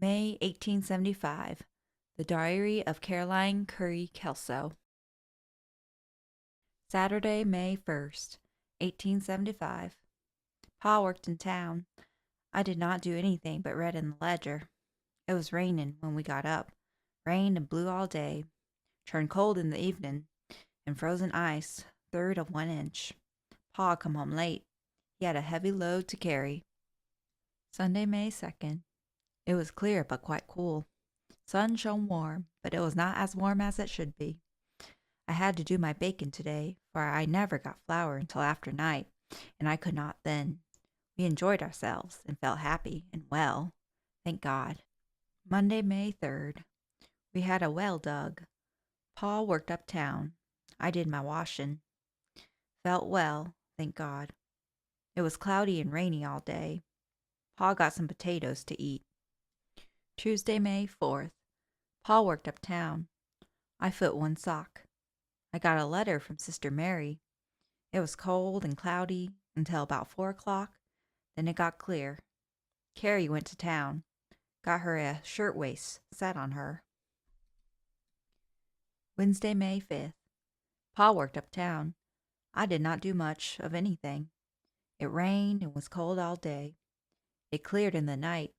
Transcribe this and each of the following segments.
May 1875. The Diary of Caroline Currey Kelso. Saturday, May 1st, 1875. Pa worked in town. I did not do anything but read in the ledger. It was raining when we got up. Rained and blew all day. Turned cold in the evening, and frozen ice, third of 1 inch. Pa come home late. He had a heavy load to carry. Sunday, May 2nd. It was clear but quite cool. Sun shone warm, but it was not as warm as it should be. I had to do my baking today, for I never got flour until after night, and I could not then. We enjoyed ourselves and felt happy and well, thank God. Monday, May 3rd. We had a well dug. Pa worked uptown. I did my washing. Felt well, thank God. It was cloudy and rainy all day. Pa got some potatoes to eat. Tuesday, May 4th. Pa worked uptown. I foot one sock. I got a letter from Sister Mary. It was cold and cloudy until about 4 o'clock. Then it got clear. Carrie went to town. Got her a shirtwaist set on her. Wednesday, May 5th. Pa worked uptown. I did not do much of anything. It rained and was cold all day. It cleared in the night.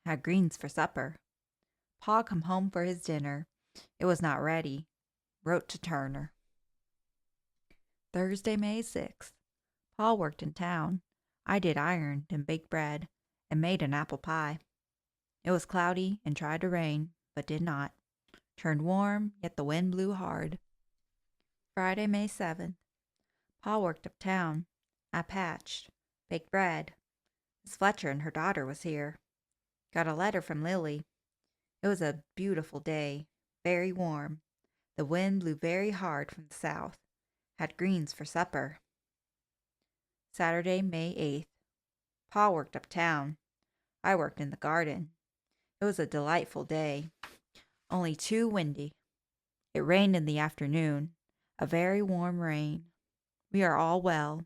Had greens for supper. Pa come home for his dinner. It was not ready. Wrote to Turner. Thursday, May 6th. Pa worked in town. I did iron and baked bread and made an apple pie. It was cloudy and tried to rain, but did not. Turned warm, yet the wind blew hard. Friday, May 7th. Pa worked uptown. I patched, baked bread. Miss Fletcher and her daughter was here. Got a letter from Lily. It was a beautiful day, very warm. The wind blew very hard from the south. Had greens for supper. Saturday, May 8th. Pa worked uptown. I worked in the garden. It was a delightful day, only too windy. It rained in the afternoon, a very warm rain. We are all well.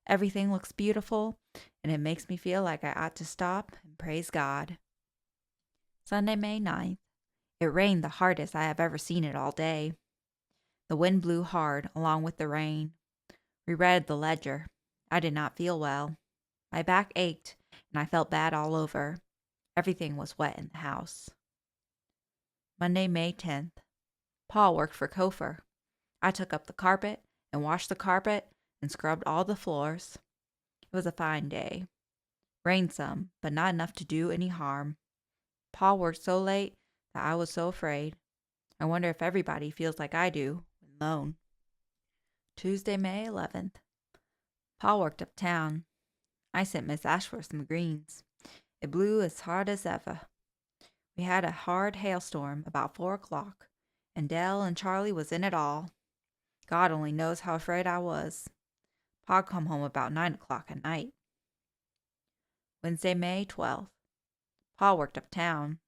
Everything looks beautiful, and it makes me feel like I ought to stop and praise God. Sunday, May 9th. It rained the hardest I have ever seen it all day. The wind blew hard along with the rain. We read the ledger. I did not feel well. My back ached, and I felt bad all over. Everything was wet in the house. Monday, May 10th. Pa worked for Kofer. I took up the carpet and washed the carpet and scrubbed all the floors. It was a fine day. Rained some, but not enough to do any harm. Pa worked so late that I was so afraid. I wonder if everybody feels like I do when alone. Tuesday, May 11th. Pa worked uptown. I sent Miss Ashworth some greens. It blew as hard as ever. We had a hard hailstorm about 4 o'clock, and Dell and Charlie was in it all. God only knows how afraid I was. Pa come home about 9 o'clock at night. Wednesday, May 12th. Pa worked uptown.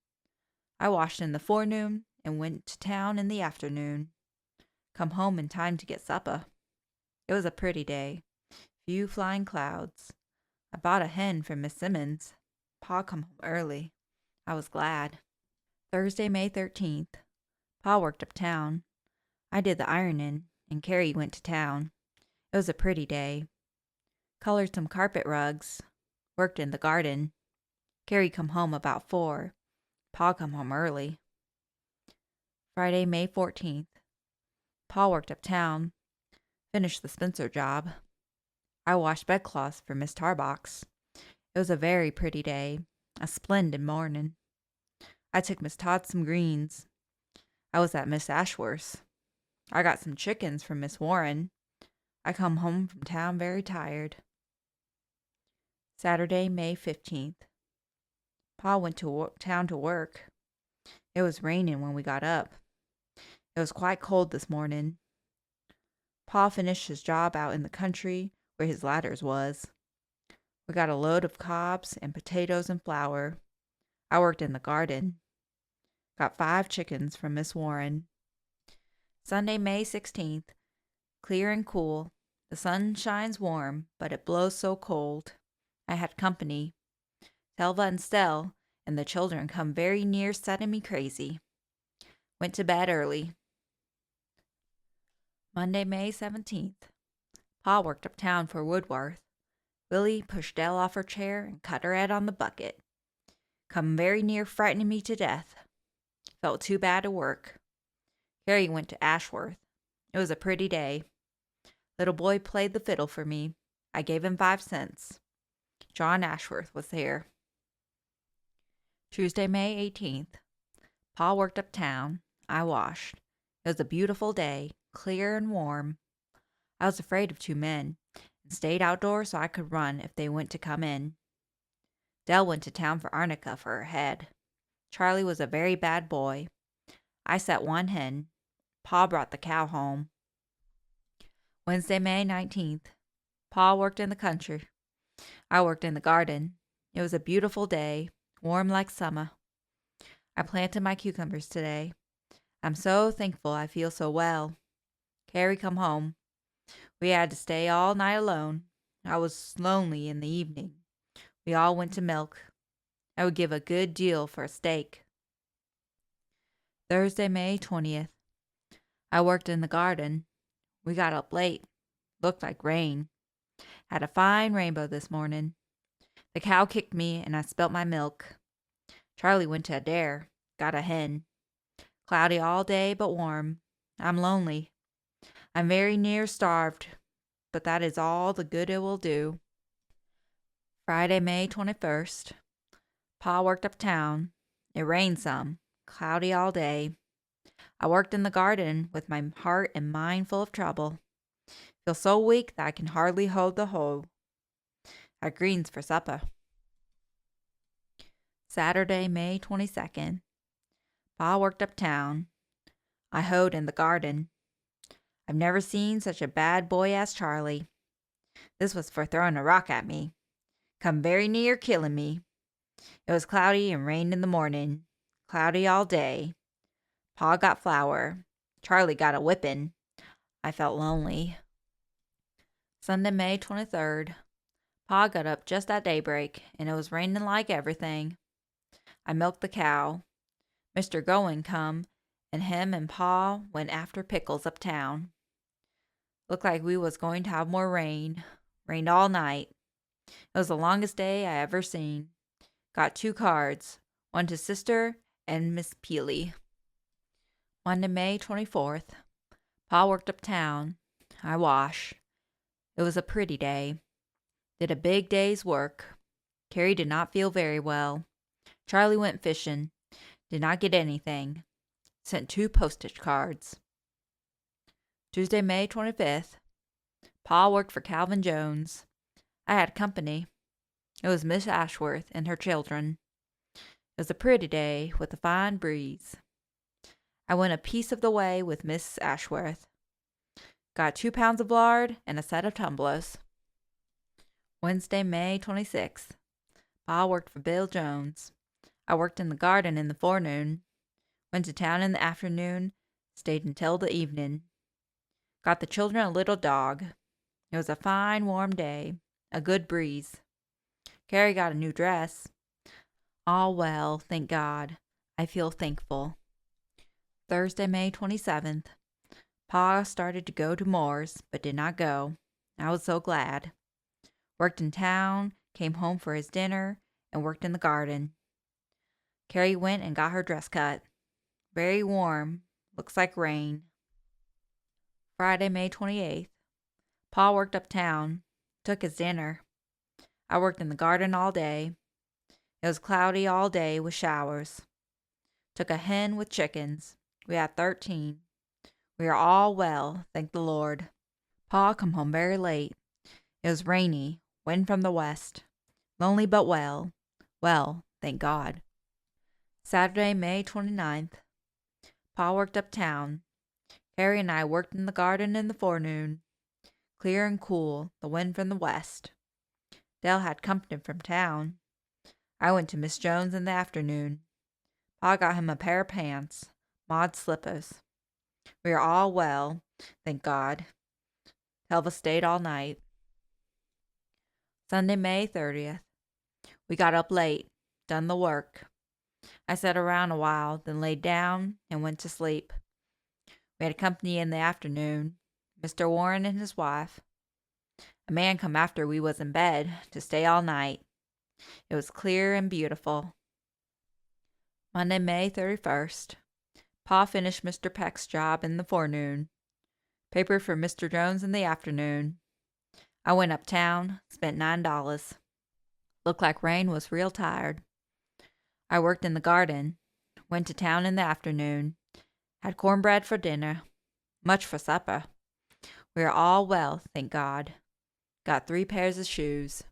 I washed in the forenoon and went to town in the afternoon. Come home in time to get supper. It was a pretty day. Few flying clouds. I bought a hen from Miss Simmons. Pa come home early. I was glad. Thursday, May 13th. Pa worked uptown. I did the ironing, and Carrie went to town. It was a pretty day. Colored some carpet rugs. Worked in the garden. Carrie come home about 4. Pa come home early. Friday, May 14th. Pa worked uptown. Finished the Spencer job. I washed bedcloths for Miss Tarbox. It was a very pretty day, a splendid morning. I took Miss Todd some greens. I was at Miss Ashworth's. I got some chickens from Miss Warren. I come home from town very tired. Saturday, May 15th. Pa went to town to work. It was raining when we got up. It was quite cold this morning. Pa finished his job out in the country where his ladders was. We got a load of cobs and potatoes and flour. I worked in the garden. Got 5 chickens from Miss Warren. Sunday, May 16th. Clear and cool. The sun shines warm, but it blows so cold. I had company. Telva and Stell and the children come very near setting me crazy. Went to bed early. Monday, May 17th. Pa worked uptown for Woodworth. Willie pushed Dell off her chair and cut her head on the bucket. Come very near frightening me to death. Felt too bad to work. Carrie went to Ashworth. It was a pretty day. Little boy played the fiddle for me. I gave him 5 cents. John Ashworth was there. Tuesday, May 18th. Pa worked uptown. I washed. It was a beautiful day, clear and warm. I was afraid of 2 men and stayed outdoors so I could run if they went to come in. Dell went to town for arnica for her head. Charlie was a very bad boy. I set 1 hen. Pa brought the cow home. Wednesday, May 19th. Pa worked in the country. I worked in the garden. It was a beautiful day, warm like summer. I planted my cucumbers today. I'm so thankful I feel so well. Carrie come home. We had to stay all night alone. I was lonely in the evening. We all went to milk. I would give a good deal for a steak. Thursday, May 20th. I worked in the garden. We got up late. Looked like rain. Had a fine rainbow this morning. The cow kicked me and I spilt my milk. Charlie went to a dare. Got a hen. Cloudy all day but warm. I'm lonely. I'm very near starved, but that is all the good it will do. Friday, May 21st. Pa worked uptown. It rained some. Cloudy all day. I worked in the garden with my heart and mind full of trouble. Feel so weak that I can hardly hold the hoe. Had greens for supper. Saturday, May 22nd. Pa worked uptown. I hoed in the garden. I've never seen such a bad boy as Charlie. This was for throwing a rock at me. Come very near killing me. It was cloudy and rained in the morning. Cloudy all day. Pa got flour. Charlie got a whipping. I felt lonely. Sunday, May 23rd. Pa got up just at daybreak, and it was raining like everything. I milked the cow. Mr. Goin come, and him and Pa went after pickles uptown. Looked like we was going to have more rain. Rained all night. It was the longest day I ever seen. Got 2 cards, one to Sister and Miss Peely. Monday, May 24th. Pa worked uptown. I wash. It was a pretty day. Did a big day's work. Carrie did not feel very well. Charlie went fishing. Did not get anything. Sent 2 postage cards. Tuesday, May 25th. Pa worked for Calvin Jones. I had company. It was Miss Ashworth and her children. It was a pretty day with a fine breeze. I went a piece of the way with Miss Ashworth. Got 2 pounds of lard and a set of tumblers. Wednesday, May 26th. Pa worked for Bill Jones. I worked in the garden in the forenoon. Went to town in the afternoon. Stayed until the evening. Got the children a little dog. It was a fine, warm day. A good breeze. Carrie got a new dress. All well, thank God. I feel thankful. Thursday, May 27th. Pa started to go to Moore's, but did not go. I was so glad. Worked in town, came home for his dinner, and worked in the garden. Carrie went and got her dress cut. Very warm. Looks like rain. Friday, May 28th. Pa worked uptown. Took his dinner. I worked in the garden all day. It was cloudy all day with showers. Took a hen with chickens. We had 13. We are all well, thank the Lord. Pa come home very late. It was rainy, wind from the west. Lonely but well. Well, thank God. Saturday, May 29th. Pa worked uptown. Harry and I worked in the garden in the forenoon. Clear and cool, the wind from the west. Dell had company from town. I went to Miss Jones in the afternoon. Pa got him a pair of pants, Maud's slippers. We are all well, thank God. Helva stayed all night. Sunday, May 30th. We got up late, done the work. I sat around a while, then laid down and went to sleep. We had company in the afternoon, Mr. Warren and his wife. A man come after we was in bed to stay all night. It was clear and beautiful. Monday, May 31st. Pa finished Mr. Peck's job in the forenoon. Paper for Mr. Jones in the afternoon. I went uptown, spent $9. Looked like Rain was real tired. I worked in the garden, went to town in the afternoon, had cornbread for dinner, much for supper. We are all well, thank God. Got 3 pairs of shoes.